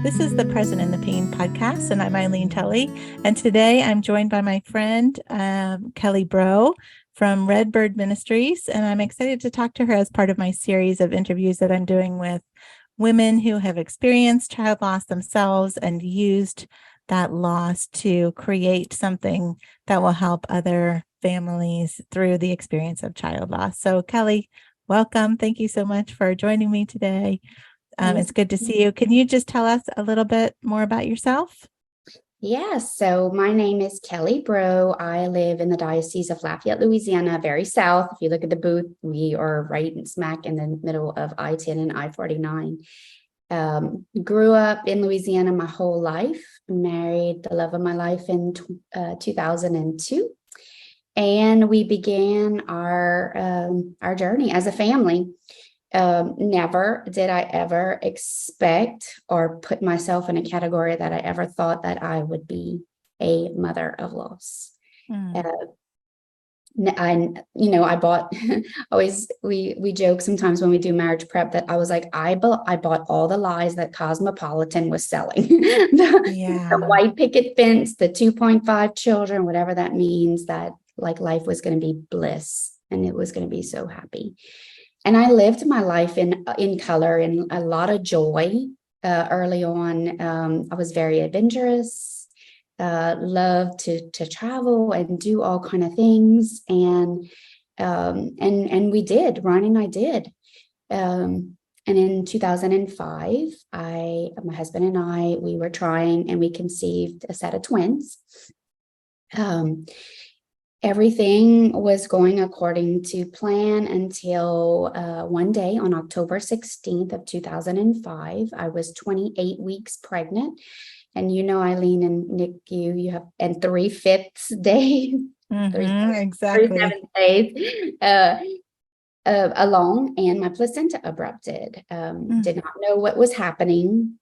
This is the Present in the Pain podcast, and I'm Eileen. And today I'm joined by my friend, Kelly Breaux from Red Bird Ministries. And I'm excited to talk to her as part of my series of interviews that I'm doing with women who have experienced child loss themselves and used that loss to create something that will help other families through the experience of child loss. So, Kelly, welcome. Thank you so much for joining me today. It's good to see you. Can you just tell us a little bit more about yourself? Yes. So my name is Kelly Breaux. I live in the Diocese of Lafayette, Louisiana, very south. If you look at the booth, we are right smack in the middle of I-10 and I-49. Grew up in Louisiana my whole life, married the love of my life in 2002. And we began our journey as a family. Never did I ever expect or put myself in a category that I ever thought that I would be a mother of loss. I bought, always, we joke sometimes when we do marriage prep that I was like, I bought all the lies that Cosmopolitan was selling. The white picket fence, the 2.5 children, whatever that means, that like life was going to be bliss and it was going to be so happy. And I lived my life in color and a lot of joy early on. I was very adventurous, loved to travel and do all kind of things, and we did. Ron and I did. And in 2005, my husband and I, we were trying, and we conceived a set of twins. Everything was going according to plan until one day on October 16th of 2005, I was 28 weeks pregnant. And Eileen and Nick, you have, and 3/5 day, exactly. 37 days along, and my placenta abrupted. Did not know what was happening.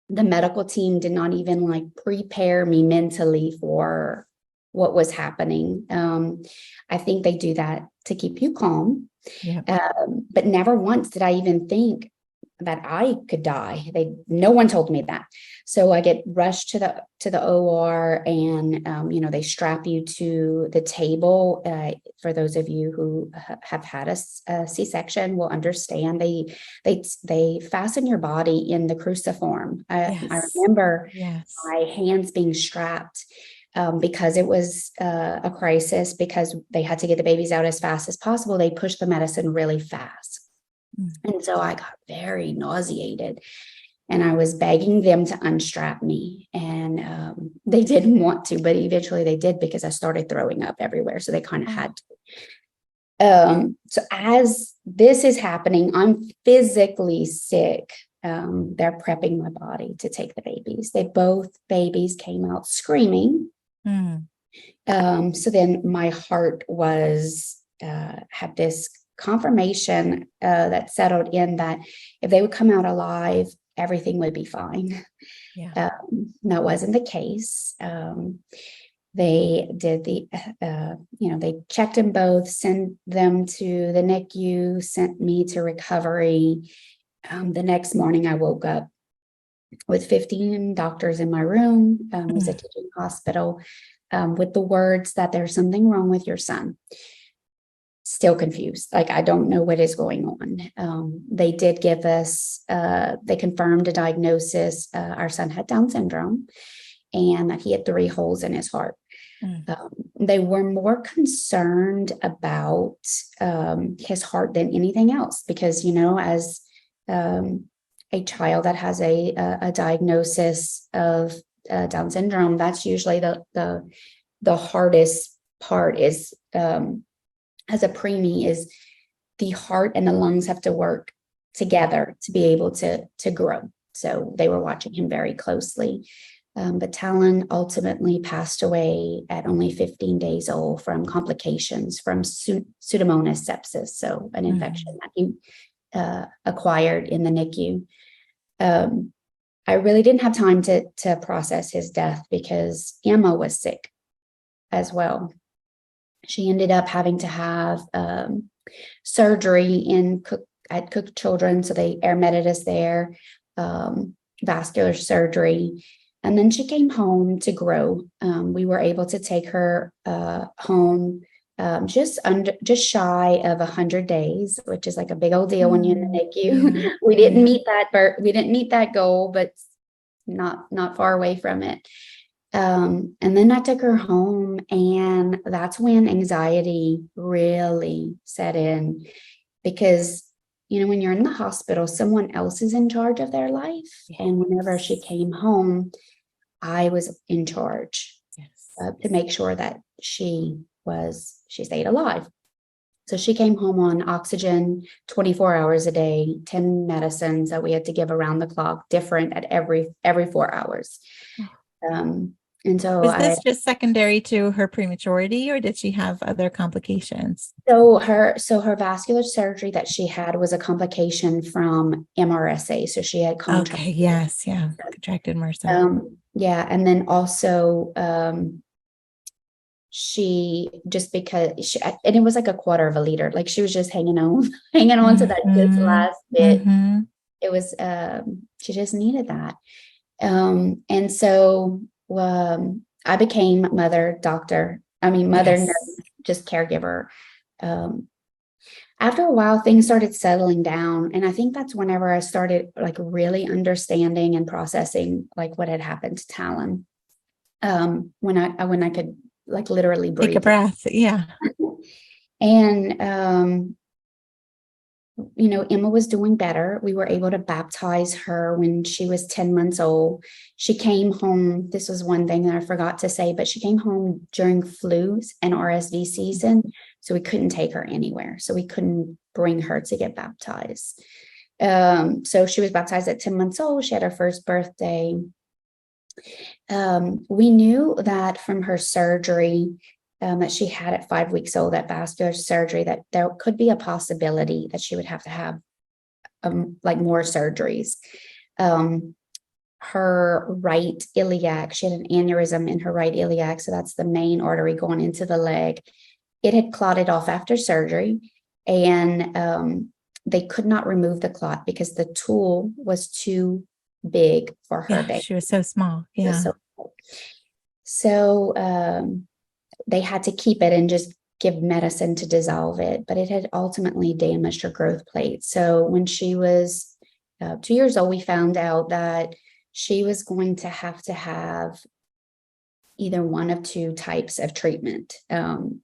The medical team did not even prepare me mentally for what was happening. I think they do that to keep you calm. But never once did I even think that I could die. No one told me that. So I get rushed to the OR, and they strap you to the table. For those of you who have had a C-section will understand, they fasten your body in the cruciform. I remember my hands being strapped. Because it was a crisis, because they had to get the babies out as fast as possible, they pushed the medicine really fast. And so I got very nauseated, and I was begging them to unstrap me. And they didn't want to, but eventually they did, because I started throwing up everywhere. So they kind of had to. So as this is happening, I'm physically sick. They're prepping my body to take the babies. Both babies came out screaming. So then my heart was, had this confirmation that settled in that if they would come out alive, everything would be fine. That wasn't the case. They did they checked them both, sent them to the NICU, sent me to recovery. The next morning I woke up with 15 doctors in my room. It was a teaching hospital, with the words that there's something wrong with your son. Still confused. I don't know what is going on. They did give us, they confirmed a diagnosis. Our son had Down syndrome, and that he had 3 holes in his heart. They were more concerned about his heart than anything else, because, as a child that has a diagnosis of Down syndrome, that's usually the hardest part is, as a preemie, is the heart and the lungs have to work together to be able to grow. So they were watching him very closely. But Talon ultimately passed away at only 15 days old from complications from Pseudomonas sepsis, so an infection that he acquired in the NICU. I really didn't have time to process his death, because Emma was sick as well. She ended up having to have surgery at Cook Children, so they admitted us there. vascular surgery. And then she came home to grow. We were able to take her home just shy of 100 days, which is like a big old deal when you're in the NICU. Yeah. We didn't meet that goal, but not far away from it. And then I took her home, and that's when anxiety really set in, because when you're in the hospital, someone else is in charge of their life. Yes. And whenever she came home, I was in charge. Yes. To make sure that she stayed alive. So she came home on oxygen 24 hours a day, 10 medicines that we had to give around the clock, different at every 4 hours. And so was this just secondary to her prematurity, or did she have other complications? So her vascular surgery that she had was a complication from MRSA. So she had contracted. Okay. Yes. Yeah. Contracted MRSA. Yeah. And then also, she just because and it was like a quarter of a liter, like she was just hanging on to that just last bit. It was, she just needed that. And so, I became mother, nurse, just caregiver. After a while, things started settling down. And I think that's whenever I started like really understanding and processing like what had happened to Talon. When I could like literally breathe. Take a breath. Yeah. And, Emma was doing better. We were able to baptize her when she was 10 months old. She came home. This was one thing that I forgot to say, but she came home during flu and RSV season. So we couldn't take her anywhere. So we couldn't bring her to get baptized. So she was baptized at 10 months old. She had her first birthday. We knew that from her surgery that she had at 5 weeks old, that vascular surgery, that there could be a possibility that she would have to have like more surgeries. Her right iliac, she had an aneurysm in her right iliac. So that's the main artery going into the leg. It had clotted off after surgery, and they could not remove the clot because the tool was too big for her. Yeah, she was so small. Yeah. So they had to keep it and just give medicine to dissolve it, but it had ultimately damaged her growth plate. So when she was 2 years old, we found out that she was going to have either one of two types of treatment.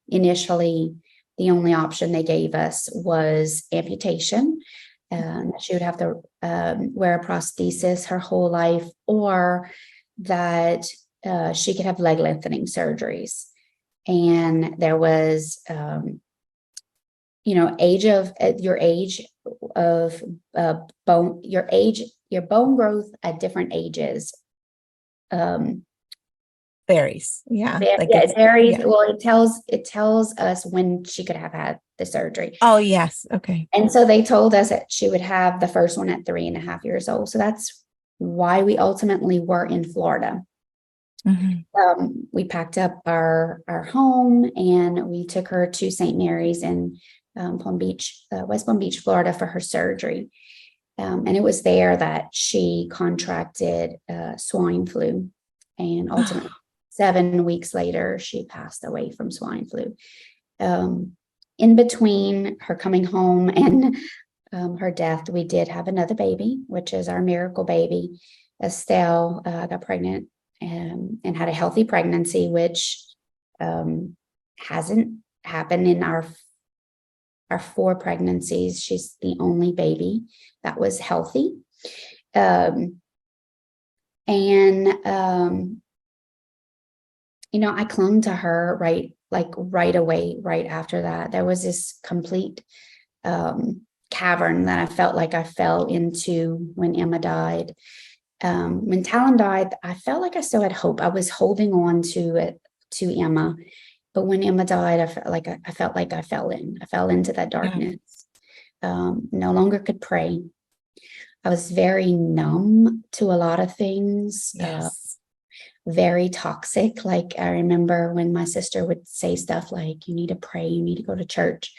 Initially, the only option they gave us was amputation. She would have to wear a prosthesis her whole life, or that she could have leg lengthening surgeries. And there was, your bone growth at different ages. Varies. Yeah. It varies. Yeah. Well, it tells us when she could have had the surgery. Oh, yes. Okay. And so they told us that she would have the first one at 3.5 years old. So that's why we ultimately were in Florida. We packed up our home and we took her to St. Mary's in West Palm Beach, Florida, for her surgery. And it was there that she contracted swine flu, and ultimately 7 weeks later, she passed away from swine flu. In between her coming home and her death, we did have another baby, which is our miracle baby. Estelle got pregnant and had a healthy pregnancy, which hasn't happened in our 4 pregnancies. She's the only baby that was healthy. I clung to her right away, right after that. There was this complete cavern that I felt like I fell into when Emma died. When Talon died, I felt like I still had hope. I was holding on to Emma, but when Emma died, I felt like I fell into that darkness. No longer could pray. I was very numb to a lot of things. Yes. Very toxic. Like I remember when my sister would say stuff like, "You need to pray, you need to go to church."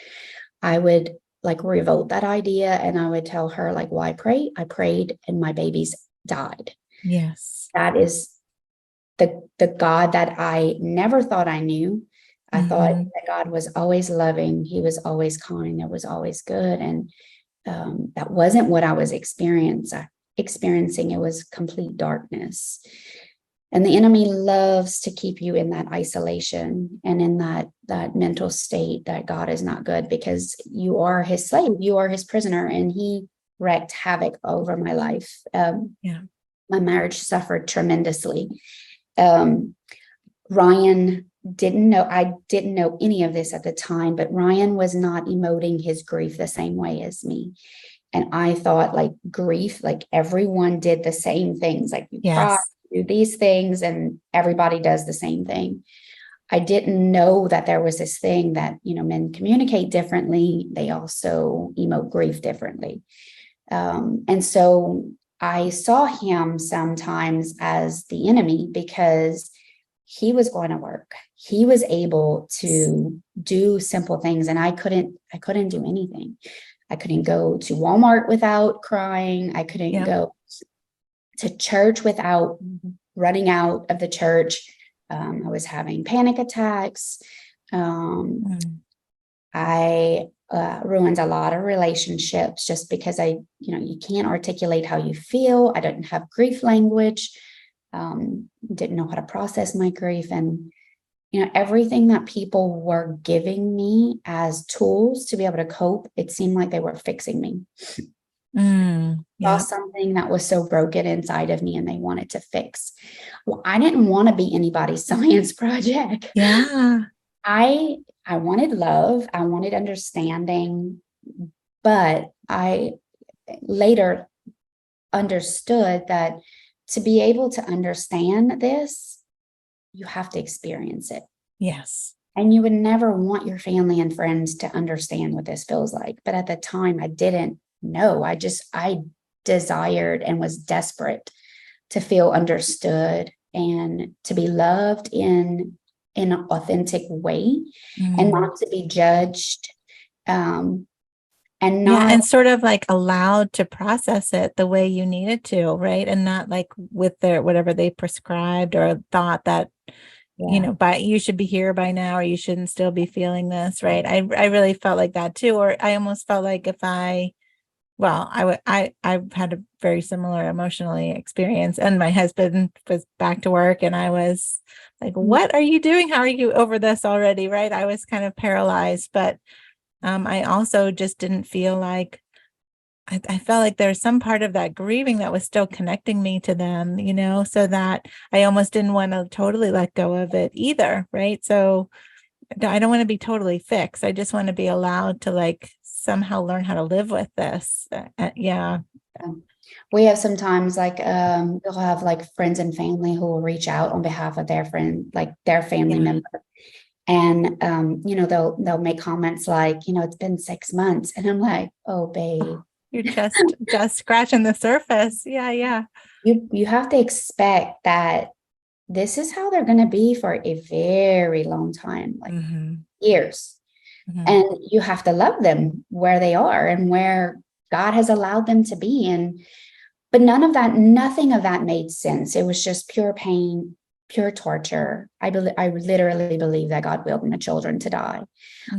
I would like revolt that idea, and I would tell her like, "Why pray? I prayed and my babies died. Yes. That is the God that I never thought I knew. I thought that God was always loving. He was always kind. It was always good. And that wasn't what I was experiencing. It was complete darkness. And the enemy loves to keep you in that isolation and in that mental state that God is not good, because you are his slave, you are his prisoner, and he wreaked havoc over my life. My marriage suffered tremendously. Ryan I didn't know any of this at the time, but Ryan was not emoting his grief the same way as me. And I thought, like, grief, like everyone did the same things, like you cry, do these things, and everybody does the same thing. I didn't know that there was this thing that, men communicate differently. They also emote grief differently. And so I saw him sometimes as the enemy, because he was going to work. He was able to do simple things, and I couldn't do anything. I couldn't go to Walmart without crying. I couldn't go to church without running out of the church. I was having panic attacks. I ruined a lot of relationships just because you can't articulate how you feel. I didn't have grief language. Didn't know how to process my grief. And, everything that people were giving me as tools to be able to cope, it seemed like they were fixing me. Saw something that was so broken inside of me and they wanted to fix. Well, I didn't want to be anybody's science project. I wanted love. I wanted understanding, but I later understood that to be able to understand this, you have to experience it. Yes. And you would never want your family and friends to understand what this feels like. But at the time, I didn't know. I desired and was desperate to feel understood and to be loved in an authentic way, and not to be judged. And sort of like allowed to process it the way you needed to, right? And not like with their whatever they prescribed or thought that, but you should be here by now, or you shouldn't still be feeling this, right? I really felt like that too. Or I almost felt like if I had a very similar emotionally experience, and my husband was back to work and I was like, what are you doing? How are you over this already? Right. I was kind of paralyzed, but I also just didn't feel like I felt like there's some part of that grieving that was still connecting me to them, so that I almost didn't want to totally let go of it either. Right. So I don't want to be totally fixed. I just want to be allowed to like somehow learn how to live with this. We have sometimes we'll have like friends and family who will reach out on behalf of their friend, like their family member. And, they'll make comments like, it's been 6 months. And I'm like, oh, babe. You're just scratching the surface. Yeah. You have to expect that this is how they're going to be for a very long time, like years. And you have to love them where they are and where God has allowed them to be. But nothing of that made sense. It was just pure pain, pure torture. I literally believe that God willed my children to die.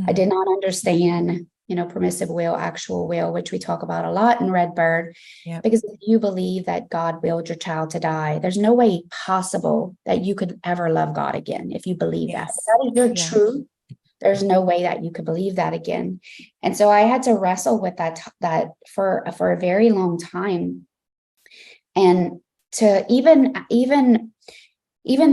I did not understand, permissive will, actual will, which we talk about a lot in Red Bird. Because if you believe that God willed your child to die, there's no way possible that you could ever love God again. If you believe that is your truth, there's no way that you could believe that again. And so I had to wrestle with that for a very long time. And to even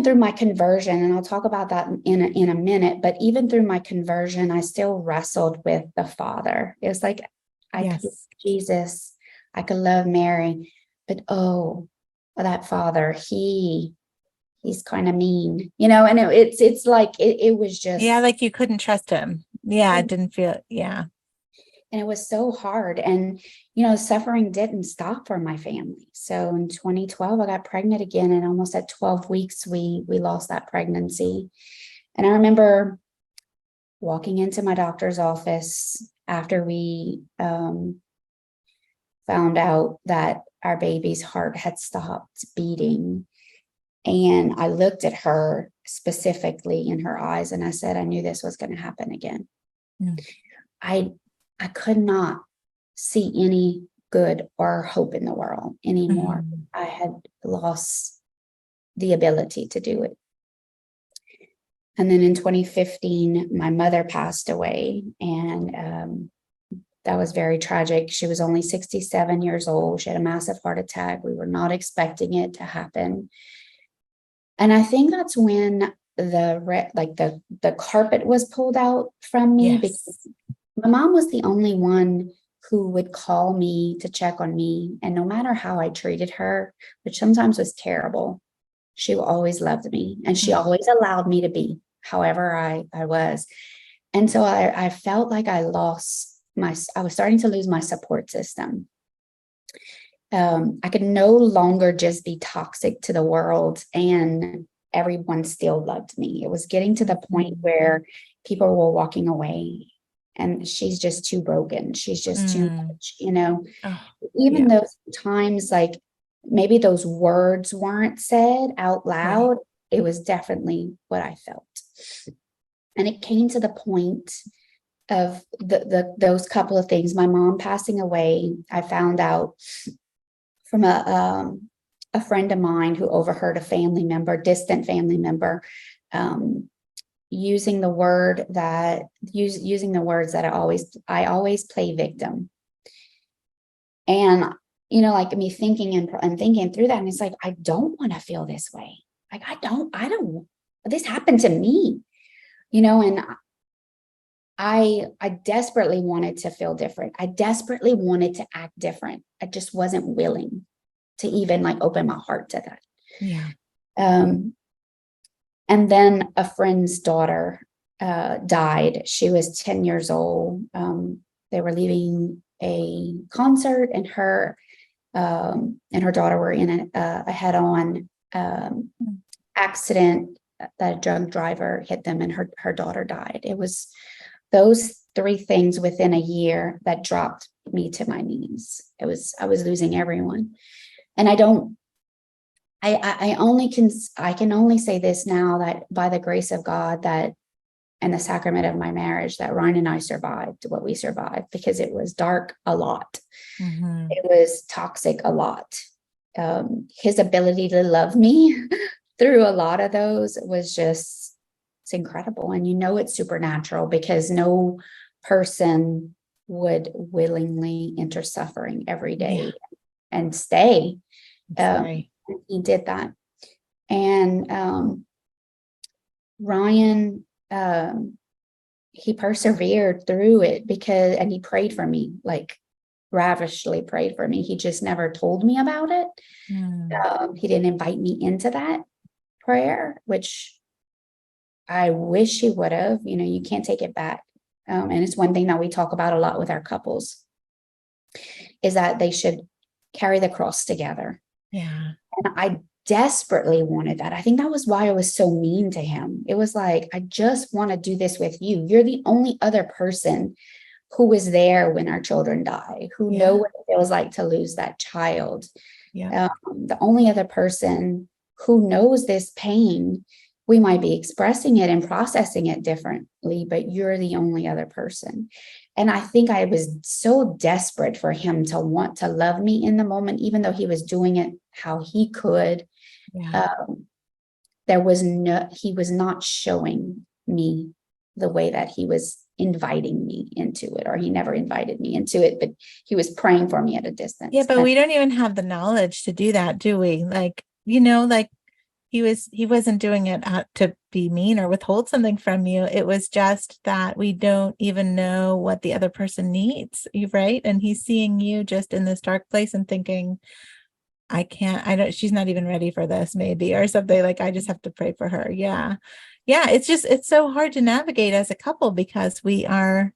through my conversion, and I'll talk about that in a minute, but even through my conversion, I still wrestled with the Father. It was like, I could love Jesus, I could love Mary, but that Father, he's kind of mean, and it's like, it was just. Like you couldn't trust him. It didn't feel, And it was so hard. And, suffering didn't stop for my family. So in 2012, I got pregnant again. And almost at 12 weeks, we lost that pregnancy. And I remember walking into my doctor's office after we found out that our baby's heart had stopped beating. And I looked at her specifically in her eyes and I said, I knew this was going to happen again. Mm. I could not see any good or hope in the world anymore. Mm. I had lost the ability to do it. And then in 2015, my mother passed away, and that was very tragic. She was only 67 years old. She had a massive heart attack. We were not expecting it to happen. And I think that's when the carpet was pulled out from me, because my mom was the only one who would call me to check on me. And no matter how I treated her, which sometimes was terrible, she always loved me, and she always allowed me to be however I was. And so I felt like I was starting to lose my support system. I could no longer just be toxic to the world and everyone still loved me. It was getting to the point where people were walking away and she's just too broken. She's just too much, even those times, like maybe those words weren't said out loud. It was definitely what I felt. And it came to the point of those couple of things. My mom passing away, I found out from a friend of mine who overheard a distant family member, using the words that I always play victim. And like me thinking and thinking through that, and it's like, I don't want to feel this way. Like I don't. This happened to me, and I desperately wanted to feel different. I desperately wanted to act different. I just wasn't willing to even like open my heart to that. Yeah. And then a friend's daughter died. She was 10 years old. They were leaving a concert, and her daughter were in a head-on accident that a drunk driver hit them, and her daughter died. It was those three things within a year that dropped me to my knees. I was losing everyone. And I can only say this now, that by the grace of God, that and the sacrament of my marriage, that Ryan and I survived what we survived, because it was dark a lot. Mm-hmm. It was toxic a lot. His ability to love me through a lot of those was just, it's incredible. And it's supernatural, because no person would willingly enter suffering every day and stay. He did that. And Ryan, he persevered through it, and he prayed for me, like ravishly prayed for me. He just never told me about it. He didn't invite me into that prayer, which I wish he would have. You can't take it back. And it's one thing that we talk about a lot with our couples, is that they should carry the cross together. Yeah. And I desperately wanted that. I think that was why I was so mean to him. It was like, I just want to do this with you. You're the only other person who was there when our children die, who know what it feels like to lose that child. The only other person who knows this pain. We might be expressing it and processing it differently, but you're the only other person. And I think I was so desperate for him to want to love me in the moment, even though he was doing it how he could. He was not showing me the way that he was inviting me into it, or he never invited me into it, but he was praying for me at a distance. Yeah, but we don't even have the knowledge to do that, do we? Like, he wasn't doing it to be mean or withhold something from you. It was just that we don't even know what the other person needs, right? And he's seeing you just in this dark place and thinking, she's not even ready for this, maybe, or something. Like, I just have to pray for her. Yeah. It's so hard to navigate as a couple, because we don't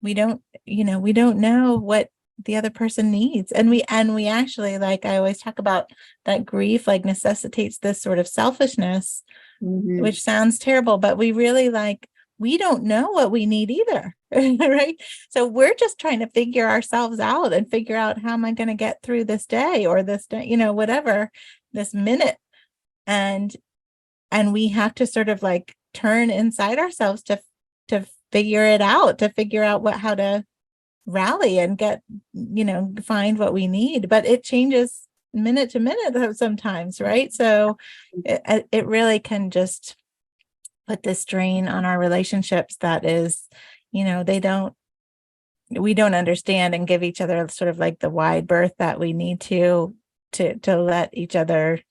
know what the other person needs. And we actually, like I always talk about, that grief like necessitates this sort of selfishness, which sounds terrible, but we really we don't know what we need either. Right. So we're just trying to figure ourselves out and figure out, how am I going to get through this day or this day, whatever, this minute. And we have to sort of like turn inside ourselves to figure it out, to figure out how to rally and get, find what we need. But it changes minute to minute sometimes, right? So it really can just put this strain on our relationships that is, we don't understand and give each other sort of like the wide berth that we need to let each other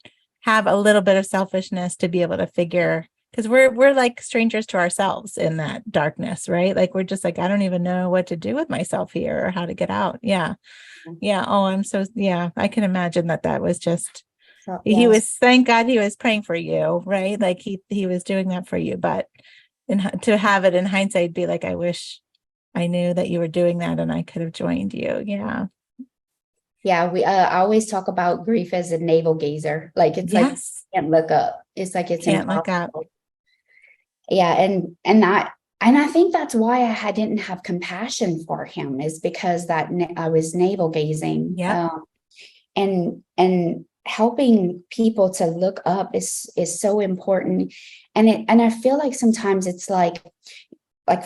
have a little bit of selfishness to be able to figure, because we're like strangers to ourselves in that darkness, right? Like we're just like, I don't even know what to do with myself here or how to get out. Yeah. Oh, I can imagine that was just, he was, thank God he was praying for you, right? Like he was doing that for you, but to have it in hindsight, be like, I wish I knew that you were doing that and I could have joined you. Yeah. Yeah, we I always talk about grief as a navel gazer. Like it's like you can't look up. It's like it's can't look up. Yeah, and I think that's why I didn't have compassion for him, is because that I was navel gazing. Yeah. And helping people to look up is so important. And I feel like sometimes it's like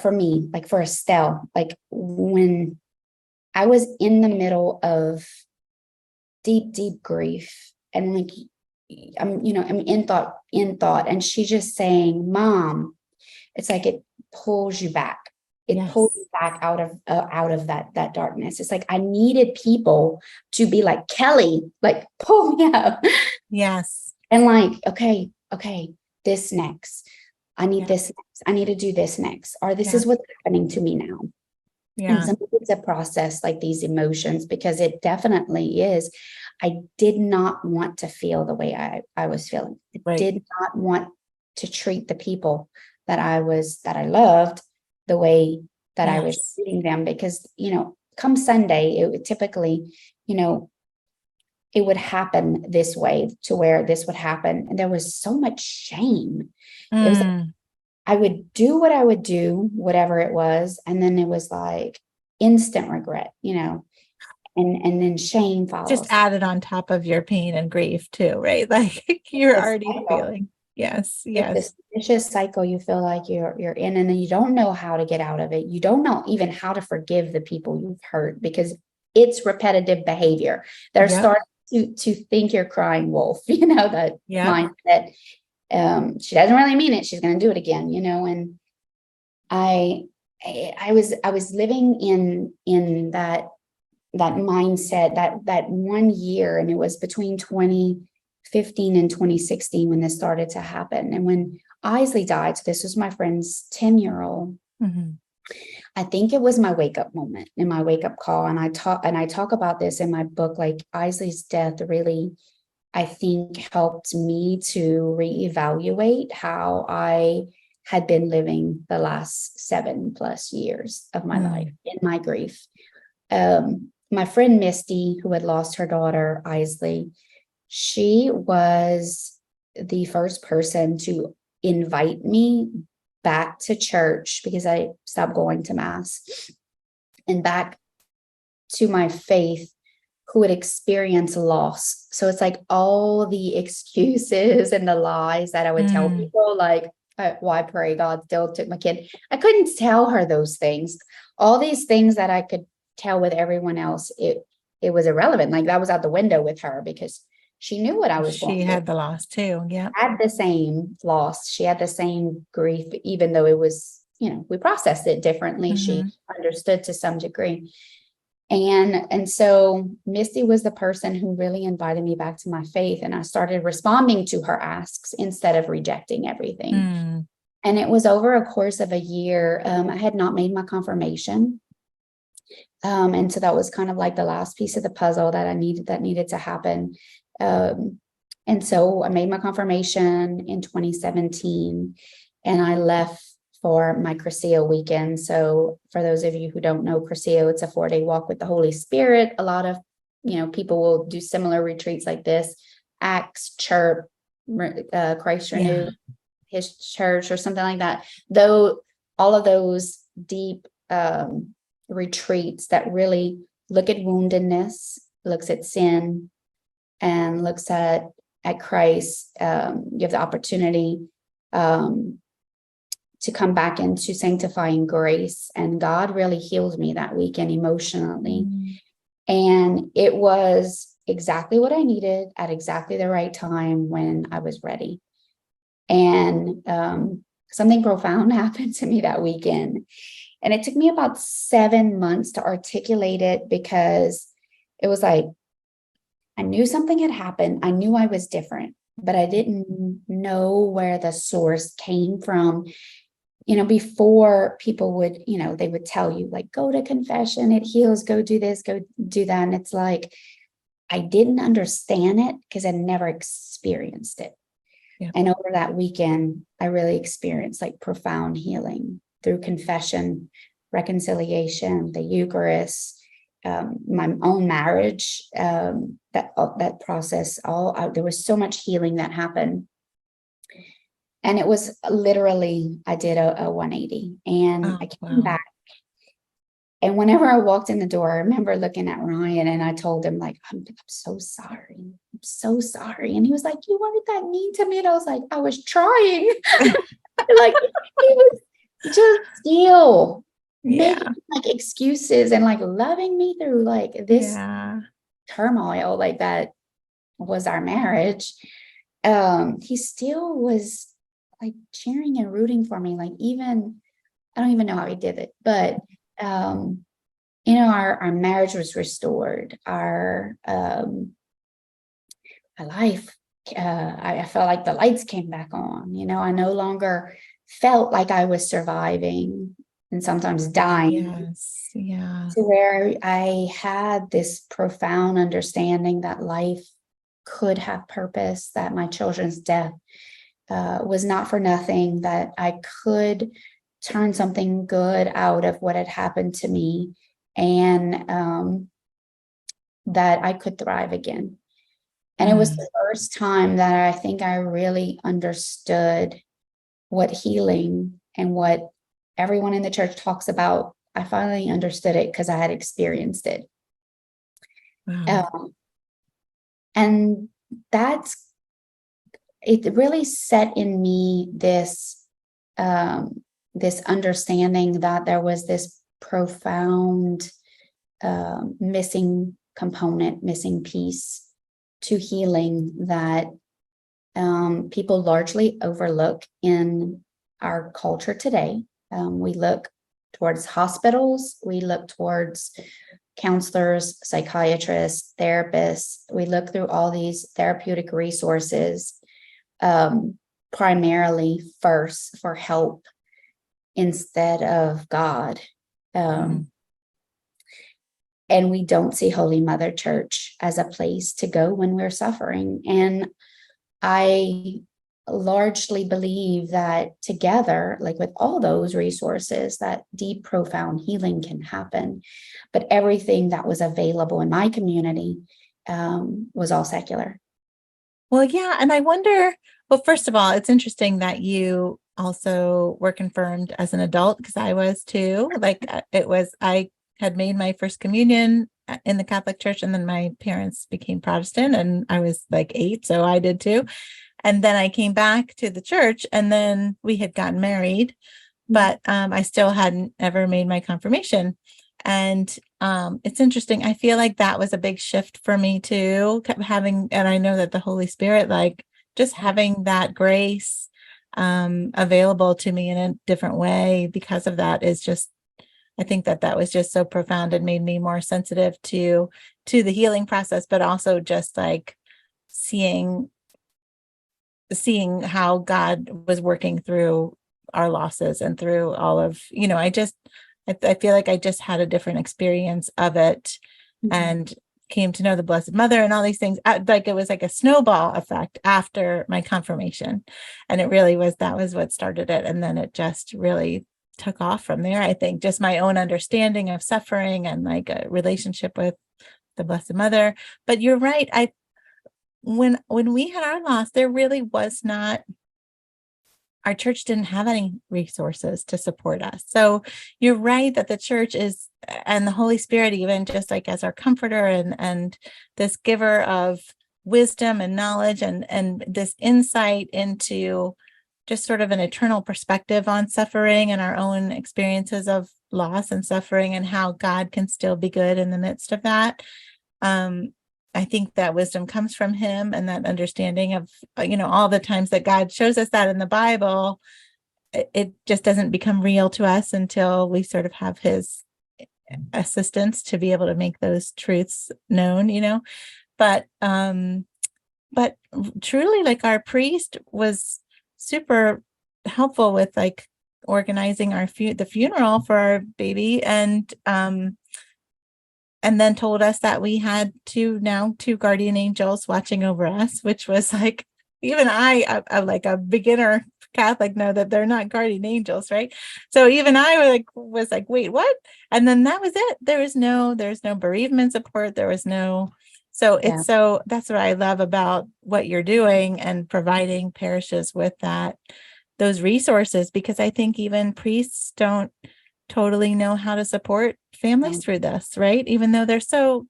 for me, like for Estelle, like when I was in the middle of deep grief, and like I'm in thought, and she's just saying, Mom, it's like it pulls you back. It pulls you back out of that darkness. It's like I needed people to be like, Kelly, like pull me up. Yes. And like, okay, this next. I need this next. I need to do this next. Or this is what's happening to me now. Yeah. And sometimes it's a process, like these emotions, because it definitely is. I did not want to feel the way I was feeling. I did not want to treat the people that I loved the way that I was treating them, because, come Sunday, it would typically, it would happen this way, to where this would happen. And there was so much shame. It was like, I would do what I would do, whatever it was. And then it was like instant regret, and then shame follows. Just added on top of your pain and grief too, right? Like you're already feeling. Yes. This vicious cycle you feel like you're in, and then you don't know how to get out of it. You don't know even how to forgive the people you've hurt, because it's repetitive behavior. They're starting to think you're crying wolf, that mindset. She doesn't really mean it. She's going to do it again, and I was living in that mindset that 1 year, and it was between 2015 and 2016 when this started to happen. And when Eileen died, so this was my friend's 10-year-old, I think it was my wake up moment and my wake up call. And I talk about this in my book, like Eisley's death really, I think, helped me to reevaluate how I had been living the last 7+ years of my life in my grief. My friend Misty, who had lost her daughter, Eisley, she was the first person to invite me back to church, because I stopped going to Mass, and back to my faith, who had experienced loss. So it's like all the excuses and the lies that I would tell people, like, why pray God still took my kid. I couldn't tell her those things. All these things that I could tell with everyone else, it was irrelevant. Like that was out the window with her, because she knew what I was going through. She had the loss too. Yeah. Had the same loss. She had the same grief, even though it was, we processed it differently. She understood to some degree. And so Misty was the person who really invited me back to my faith. And I started responding to her asks instead of rejecting everything. And it was over a course of a year. I had not made my confirmation. And so that was kind of like the last piece of the puzzle that needed to happen. And so I made my confirmation in 2017, and I left for my Cursillo weekend. So for those of you who don't know Cursillo, it's a 4-day walk with the Holy Spirit. A lot of, people will do similar retreats like this, Acts, Chirp, Christ Renew, His Church, or something like that. Though all of those deep retreats that really look at woundedness, looks at sin, and looks at Christ. You have the opportunity to come back into sanctifying grace. And God really healed me that weekend emotionally. And it was exactly what I needed at exactly the right time when I was ready. And something profound happened to me that weekend. And it took me about 7 months to articulate it, because it was like, I knew something had happened. I knew I was different, but I didn't know where the source came from. Before people would, they would tell you, like, go to confession, it heals, go do this, go do that. And it's like, I didn't understand it because I never experienced it. Yeah. And over that weekend, I really experienced like profound healing through confession, reconciliation, the Eucharist, my own marriage, that process, there was so much healing that happened. And it was literally, I did a 180, and I came back. And whenever I walked in the door, I remember looking at Ryan, and I told him, like, I'm so sorry. I'm so sorry. And he was like, you weren't that mean to me. And I was like, I was trying. Like, he was just still making like excuses and like loving me through like this turmoil, like that was our marriage. He still was like cheering and rooting for me. Like, even, I don't even know how he did it, but our marriage was restored. Our life, I felt like the lights came back on. I no longer felt like I was surviving and sometimes dying. To where I had this profound understanding that life could have purpose, that my children's death was not for nothing, that I could turn something good out of what had happened to me, and that I could thrive again. And it was the first time that I think I really understood what healing and what everyone in the church talks about. I finally understood it because I had experienced it. And it really set in me this understanding that there was this profound missing component, missing piece to healing that people largely overlook in our culture today. We look towards hospitals, we look towards counselors, psychiatrists, therapists. We look through all these therapeutic resources, primarily first for help instead of God. And we don't see Holy Mother Church as a place to go when we're suffering. And I largely believe that together, like with all those resources, that deep, profound healing can happen. But everything that was available in my community was all secular. Well, yeah. And I wonder, well, first of all, it's interesting that you also were confirmed as an adult, because I was too. Like, I had made my first communion in the Catholic Church, and then my parents became Protestant, and I was like 8, so I did too. And then I came back to the church, and then we had gotten married, but I still hadn't ever made my confirmation. And it's interesting. I feel like that was a big shift for me too, and I know that the Holy Spirit, like just having that grace available to me in a different way because of that is just, I think that was just so profound and made me more sensitive to the healing process, but also just like seeing how God was working through our losses and through all of, I feel like I just had a different experience of it, and came to know the Blessed Mother and all these things. Like it was like a snowball effect after my confirmation. And it really was, that was what started it. And then it just really took off from there. I think just my own understanding of suffering and like a relationship with the Blessed Mother. But you're right. When we had our loss, there really was not our church didn't have any resources to support us. So you're right that the church is, and the Holy Spirit, even just like as our comforter and this giver of wisdom and knowledge and this insight into just sort of an eternal perspective on suffering and our own experiences of loss and suffering and how God can still be good in the midst of that. I think that wisdom comes from him, and that understanding of, all the times that God shows us that in the Bible, it just doesn't become real to us until we sort of have his assistance to be able to make those truths known, but truly, like, our priest was super helpful with like organizing the funeral for our baby, and then told us that we had two guardian angels watching over us, which was like, even I'm like a beginner Catholic, know that they're not guardian angels, right? So even I was like, wait, what? And then that was it. There's no bereavement support. There was no. So that's what I love about what you're doing and providing parishes with those resources, because I think even priests don't totally know how to support families through this, right? Even though they're so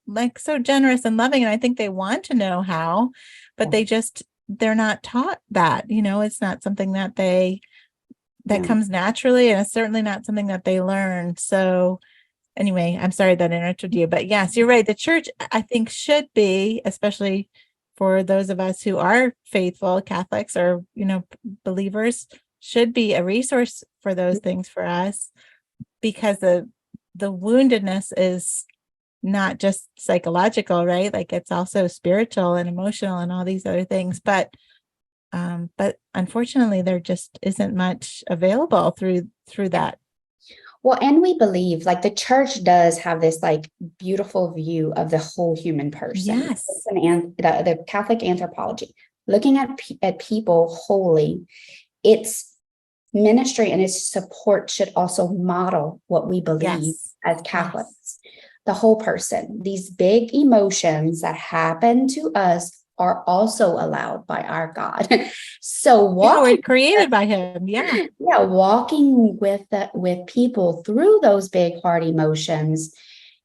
generous and loving, and I think they want to know how, but they're not taught that, it's not something that comes naturally, and it's certainly not something that they learn. So anyway, I'm sorry that I interrupted you, but yes, you're right. The church, I think, should be, especially for those of us who are faithful Catholics or, believers, should be a resource for those things for us, because the woundedness is not just psychological, right? Like, it's also spiritual and emotional and all these other things. But unfortunately, there just isn't much available through that. Well, and we believe, like, the church does have this like beautiful view of the whole human person. Yes. And the Catholic anthropology, looking at people wholly, its ministry and its support should also model what we believe as Catholics. Yes. The whole person. These big emotions that happen to us are also allowed by our God. So we're created by him. Yeah. Walking with people through those big hard emotions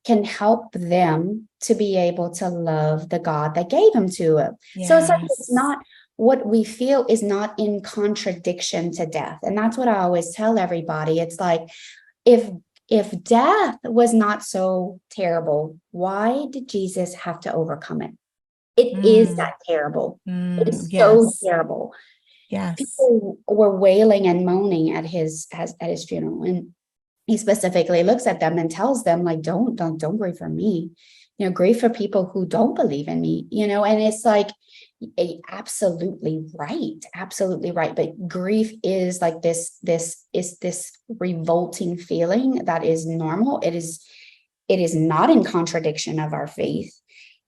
can help them to be able to love the God that gave them to them. Yes. So it's not, what we feel is not in contradiction to death. And that's what I always tell everybody. It's like, if death was not so terrible, why did Jesus have to overcome it? It is that terrible. It's so terrible. Yes. People were wailing and moaning at his funeral, and he specifically looks at them and tells them, like, don't grieve for me, grieve for people who don't believe in me, and it's like, absolutely right. But grief is like this revolting feeling that is normal. It is not in contradiction of our faith.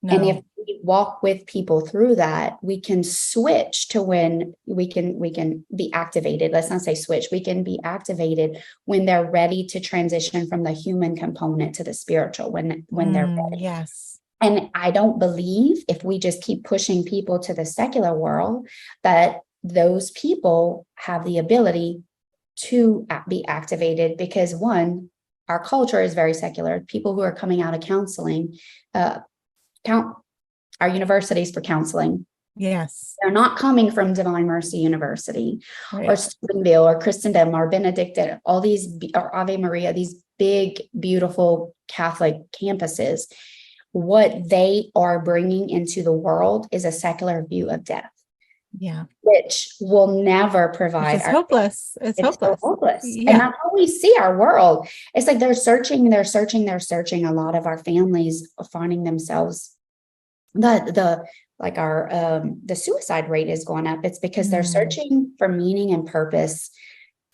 No. And if we walk with people through that, we can switch to when we can be activated. Let's not say switch. We can be activated when they're ready to transition from the human component to the spiritual, when they're ready. Yes. And I don't believe, if we just keep pushing people to the secular world, that those people have the ability to be activated, because one, our culture is very secular. People who are coming out of counseling, count our universities for counseling. Yes. They're not coming from Divine Mercy University, right, or Steubenville or Christendom or Benedictine, all these, or Ave Maria, these big, beautiful Catholic campuses. What they are bringing into the world is a secular view of death. Yeah. Which will never provide. It's hopeless. It's hopeless. So hopeless. Yeah. And that's how we see our world. It's like they're searching. A lot of our families are finding themselves, the suicide rate is going up. It's because they're searching for meaning and purpose,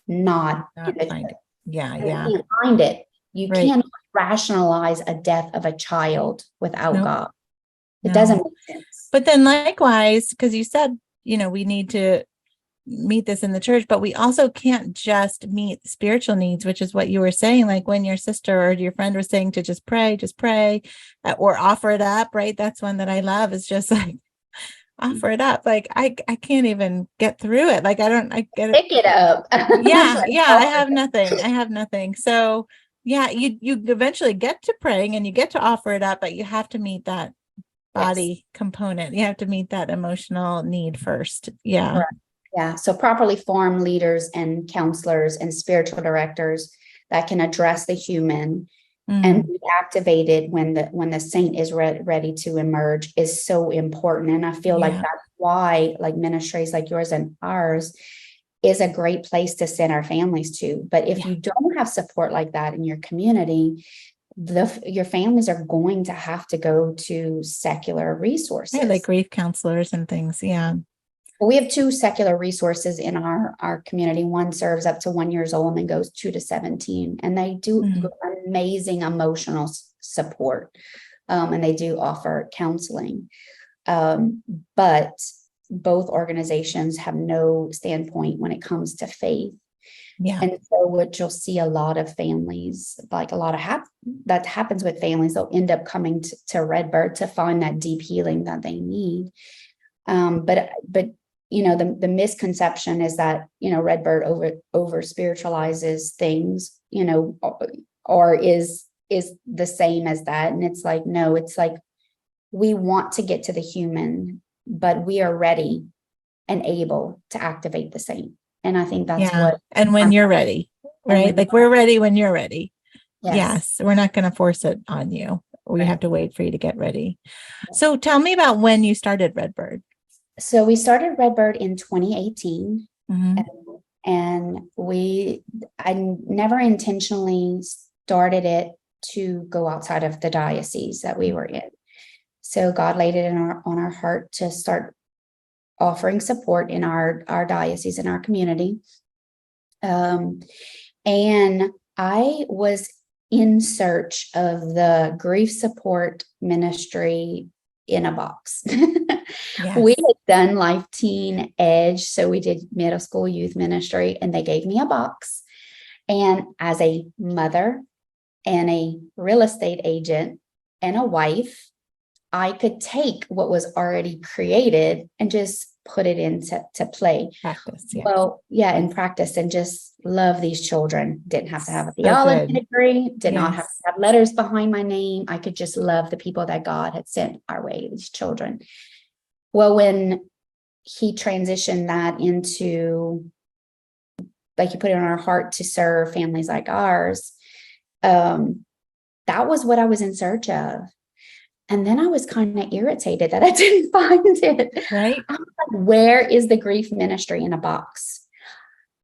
not find it. Yeah. You can't find it. You can't rationalize a death of a child without God. It doesn't make sense. But then likewise, because you said, we need to meet this in the church, but we also can't just meet spiritual needs, which is what you were saying. Like when your sister or your friend was saying to just pray, or offer it up, right? That's one that I love, is just like, offer it up. Like I can't even get through it. Like I get it. Pick it up. Yeah, Like, yeah, I offer have it. nothing. I have nothing. So yeah, you eventually get to praying and you get to offer it up, but you have to meet that Yes. body component. You have to meet that emotional need first. Yeah. Correct. Yeah. So properly formed leaders and counselors and spiritual directors that can address the human and Mm, be activated when the saint is ready to emerge is so important. And I feel like yeah. that's why like ministries like yours and ours is a great place to send our families to. But if Yeah. you don't have support like that in your community, your families are going to have to go to secular Right, like resources. grief counselors and things. Yeah. Well, we have two secular resources in our community. One serves up to 1 year old and goes 2 to 17, and they do Mm, amazing emotional support, and they do offer counseling. But both organizations have no standpoint when it comes to faith. yeah. And so what you'll see a lot of families, like a lot of that happens with families, they'll end up coming to Red Bird to find that deep healing that they need. But the misconception is that Red Bird over spiritualizes things, or is the same as that. And it's like, no, it's like we want to get to the human, but we are ready and able to activate the saint. And I think that's Yeah. what And when I'm, you're ready, and right? Like we're ready when you're ready. yes. Yes. We're not going to force it on you. We have Right. to wait for you to get ready. So tell me about when you started Redbird. So we started Red Bird in 2018. Mm-hmm. And I never intentionally started it to go outside of the diocese that we were in. So God laid it on our heart to start offering support in our diocese, in our community. And I was in search of the grief support ministry in a box. We Yes. had done Life Teen Edge, so we did middle school youth ministry, and they gave me a box. And as a mother and a real estate agent and a wife, I could take what was already created and just put it into play. Practice. Yeah. Well, yeah, in practice, and just love these children. Didn't have to have a So theology good. degree, did not have Yes. to have letters behind my name. I could just love the people that God had sent our way, these children. Well, when he transitioned that into, like, he put it on our heart to serve families like ours, that was what I was in search of. And then I was kind of irritated that I didn't find it. Right. I'm like, where is the grief ministry in a box?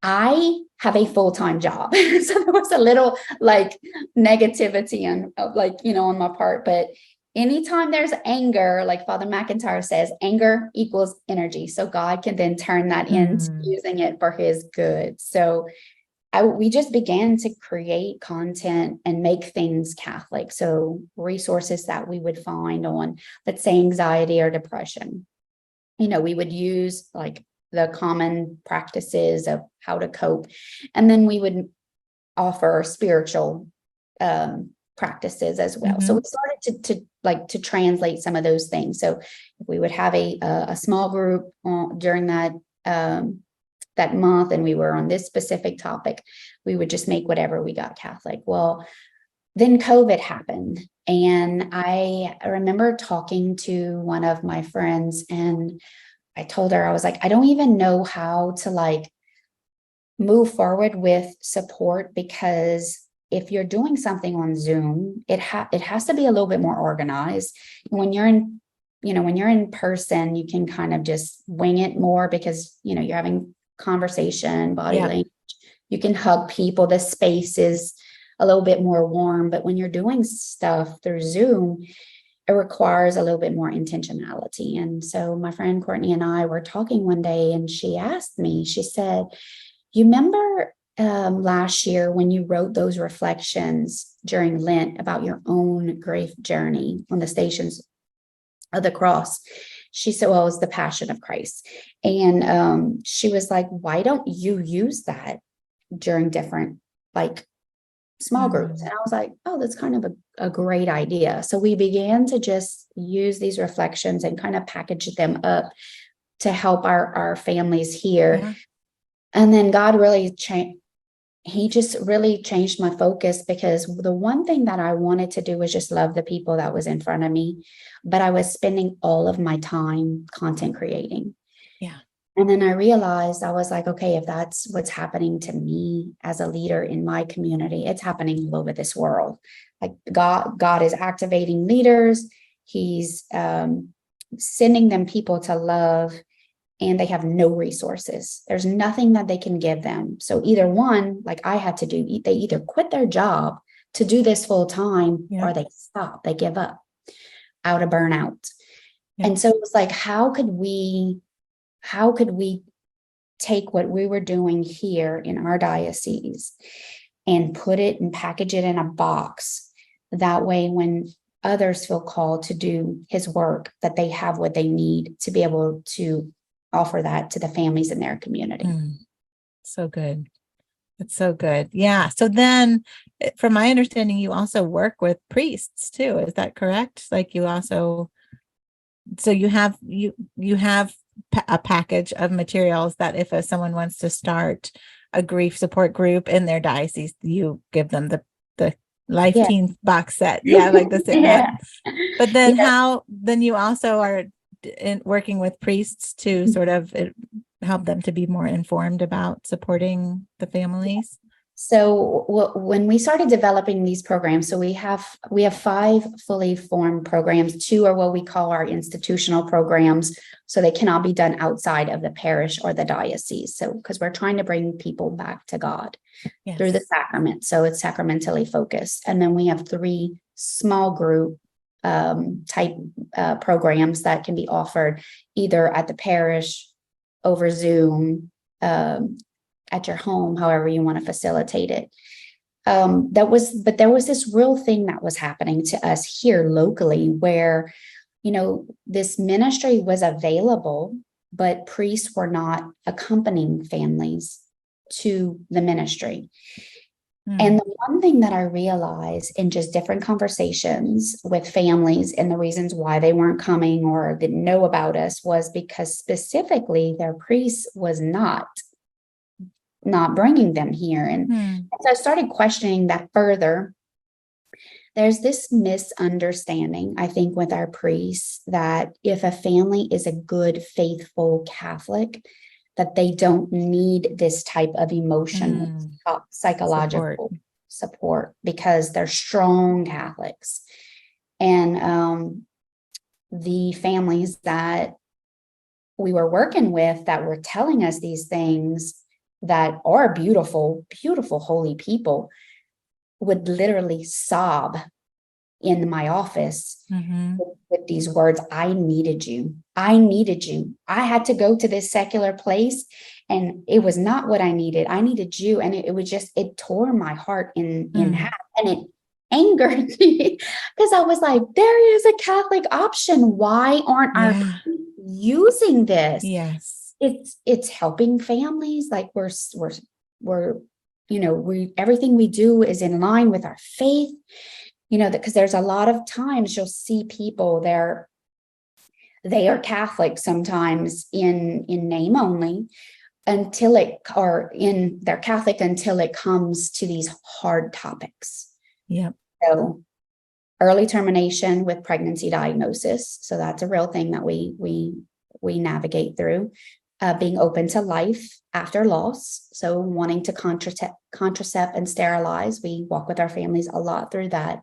I have a full-time job. So there was a little like negativity and like, on my part. But anytime there's anger, like Father McIntyre says, anger equals energy. So God can then turn that into using it for his good. So we just began to create content and make things Catholic. So resources that we would find on, let's say, anxiety or depression. We would use like the common practices of how to cope. And then we would offer spiritual practices as well. So we started to translate some of those things. So we would have a small group during that that month, and we were on this specific topic, we would just make whatever we got Catholic. Well, then COVID happened. And I remember talking to one of my friends, and I told her, I was like, I don't even know how to like move forward with support, because if you're doing something on Zoom, it has to be a little bit more organized. When you're in person, you can kind of just wing it more because, you're having conversation, body language, you can hug people, the space is a little bit more warm. But when you're doing stuff through Zoom, it requires a little bit more intentionality. And so my friend Courtney and I were talking one day, and she asked me, she said, you remember last year when you wrote those reflections during Lent about your own grief journey on the Stations of the Cross? She said, well, it was the Passion of Christ. And she was like, why don't you use that during different like small groups. And I was like, oh, that's kind of a great idea. So we began to just use these reflections and kind of package them up to help our families here. Yeah. And then God really changed. He just really changed my focus, because the one thing that I wanted to do was just love the people that was in front of me, but I was spending all of my time content creating. Yeah. And then I realized, I was like, okay, if that's what's happening to me as a leader in my community, it's happening all over this world. Like God is activating leaders. He's sending them people to love, and they have no resources. There's nothing that they can give them. So either one, like I had to do, they either quit their job to do this full time, or they stop, they give up out of burnout. And so it was like, how could we take what we were doing here in our diocese and put it and package it in a box? That way, when others feel called to do his work, that they have what they need to be able to offer that to the families in their community. So good. It's so good. Yeah. So then, from my understanding, you also work with priests too. Is that correct? Like you also, so you have a package of materials that if someone wants to start a grief support group in their diocese, you give them the Life Team box set. Yeah. Like the Yeah. But then then you also are working with priests to sort of help them to be more informed about supporting the families. So when we started developing these programs, so we have 5 fully formed programs. 2 are what we call our institutional programs. So they cannot be done outside of the parish or the diocese. So because we're trying to bring people back to God through the sacrament. So it's sacramentally focused. And then we have 3 small group type programs that can be offered either at the parish, over Zoom, at your home, however you want to facilitate it. But there was this real thing that was happening to us here locally where, this ministry was available, but priests were not accompanying families to the ministry. And the one thing that I realized in just different conversations with families and the reasons why they weren't coming or didn't know about us was because specifically their priest was not bringing them here. And so I started questioning that further. There's this misunderstanding, I think, with our priests that if a family is a good, faithful Catholic, that they don't need this type of emotional, psychological support because they're strong Catholics. And the families that we were working with that were telling us these things that are beautiful, beautiful, holy people would literally sob in my office with these words, I needed you. I needed you. I had to go to this secular place and it was not what I needed. I needed you. And it tore my heart in half, and it angered me because I was like, there is a Catholic option. Why aren't our people using this? Yes. It's helping families. Like we're everything we do is in line with our faith. Because there's a lot of times you'll see people they are Catholic sometimes in name only they're Catholic until it comes to these hard topics. Yep. So early termination with pregnancy diagnosis. So that's a real thing that we navigate through. Being open to life after loss. So wanting to contracept and sterilize. We walk with our families a lot through that.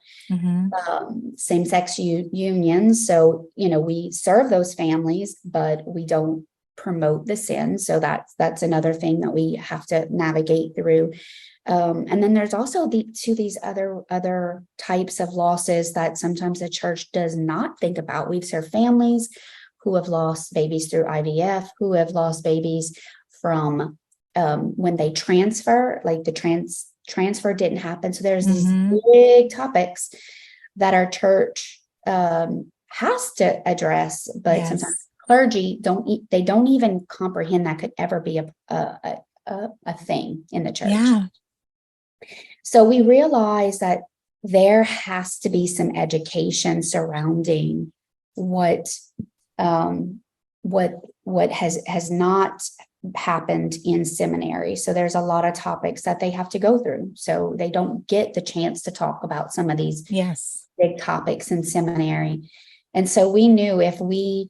Same-sex unions. So, we serve those families, but we don't promote the sin. So that's another thing that we have to navigate through. And then there's also these other types of losses that sometimes the church does not think about. We've served families who have lost babies through IVF, who have lost babies from when they transfer, like the transfer didn't happen. So there's these big topics that our church has to address, but sometimes clergy don't even comprehend that could ever be a thing in the church. Yeah. So we realized that there has to be some education surrounding what has not happened in seminary. So there's a lot of topics that they have to go through. So they don't get the chance to talk about some of these big topics in seminary. And so we knew if we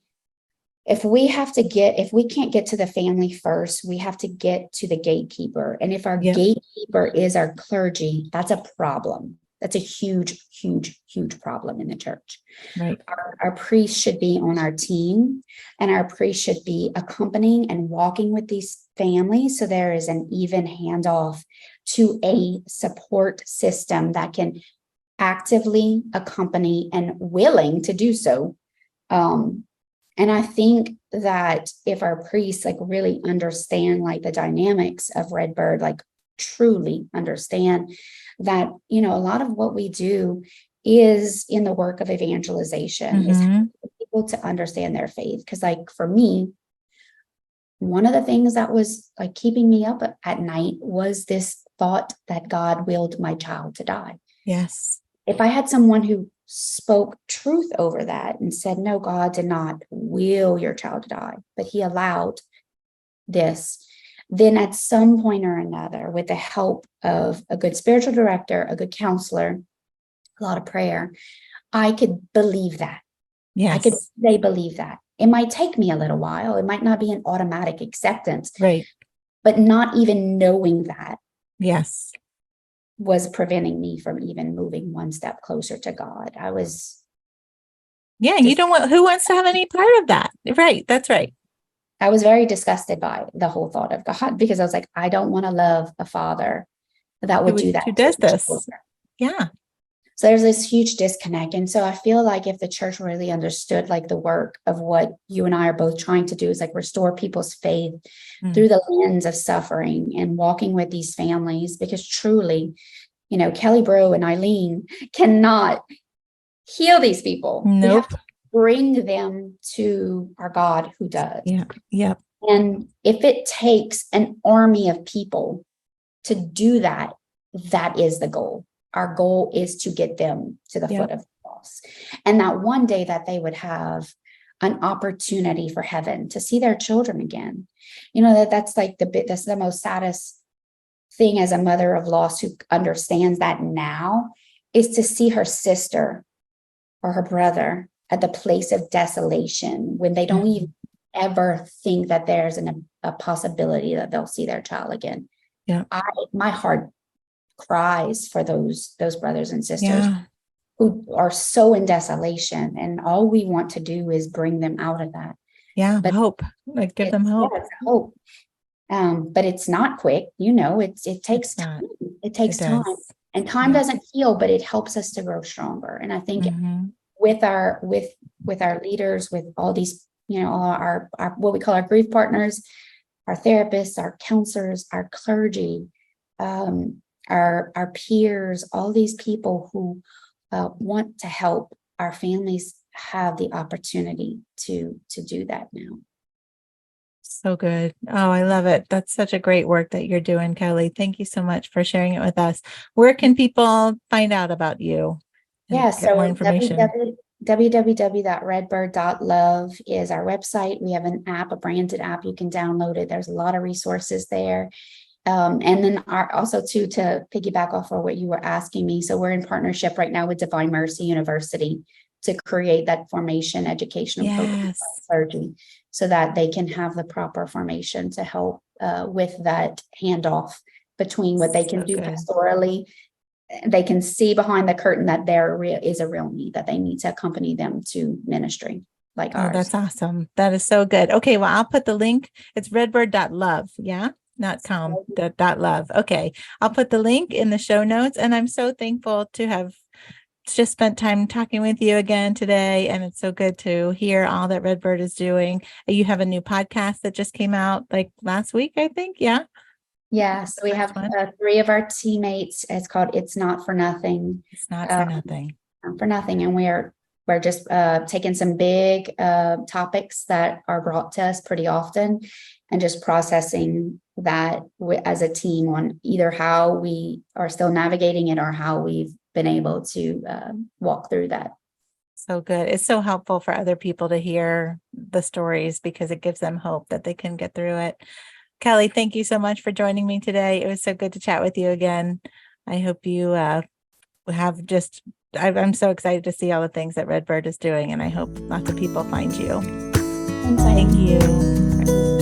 can't get to the family first, we have to get to the gatekeeper. And if our gatekeeper is our clergy, that's a problem. That's a huge, huge, huge problem in the church. Right. Our priest should be on our team, and our priest should be accompanying and walking with these families. So there is an even handoff to a support system that can actively accompany and willing to do so. And I think that if our priests really understand the dynamics of Red Bird, truly understand that, a lot of what we do is in the work of evangelization, is for people to understand their faith. Because for me, one of the things that was keeping me up at night was this thought that God willed my child to die. Yes. If I had someone who spoke truth over that and said, no, God did not will your child to die, but he allowed this, then at some point or another, with the help of a good spiritual director, a good counselor, a lot of prayer, I could believe that. Yes. They believe that. It might take me a little while. It might not be an automatic acceptance. Right. But not even knowing that. Yes. Was preventing me from even moving one step closer to God. I was. Yeah. You don't want, who wants to have any part of that? Right. That's right. I was very disgusted by the whole thought of God, because I was I don't want to love a father that would do that. Who does this? Yeah. So there's this huge disconnect. And so I feel if the church really understood the work of what you and I are both trying to do is restore people's faith through the lens of suffering and walking with these families, because truly, Kelly Breaux and Eileen cannot heal these people. Nope. We have to bring them to our God who does. Yeah. Yep. And if it takes an army of people to do that, that is the goal. Our goal is to get them to the foot of the cross. And that one day that they would have an opportunity for heaven to see their children again. That's that's the most saddest thing as a mother of loss who understands that now, is to see her sister or her brother at the place of desolation when they don't even ever think that there's a possibility that they'll see their child again. Yeah. My heart cries for those brothers and sisters who are so in desolation, and all we want to do is bring them out of that. Yeah, but hope, give them hope. Yeah, hope. But it's not quick. It takes time. It takes time, and time doesn't heal, but it helps us to grow stronger. And I think with our leaders, with all these, our what we call our grief partners, our therapists, our counselors, our clergy, our peers, all these people who want to help our families have the opportunity to do that now. So good. Oh, I love it. That's such a great work that you're doing, Kelly. Thank you so much for sharing it with us. Where can people find out about you? Yeah, so more information. www.redbird.love is our website. We have an app, a branded app. You can download it. There's a lot of resources there. And then also to piggyback off of what you were asking me. So we're in partnership right now with Divine Mercy University to create that formation educational program for clergy, so that they can have the proper formation to help with that handoff between what they can do pastorally. They can see behind the curtain that there is a real need, that they need to accompany them to ministry like ours. That's awesome. That is so good. Okay, well, I'll put the link. It's redbird.love. Yeah. Not com, dot love. Okay. I'll put the link in the show notes. And I'm so thankful to have just spent time talking with you again today. And it's so good to hear all that Red Bird is doing. You have a new podcast that just came out last week, I think. Yeah. Yeah. So we have 3 of our teammates. It's called It's Not for Nothing. It's Not for Nothing. For nothing. And we're just taking some big topics that are brought to us pretty often and just processing that as a team on either how we are still navigating it or how we've been able to walk through that. So good. It's so helpful for other people to hear the stories because it gives them hope that they can get through it. Kelly, thank you so much for joining me today. It was so good to chat with you again. I hope you have just, I'm so excited to see all the things that Red Bird is doing, and I hope lots of people find you. Thanks, Thank Eileen. you.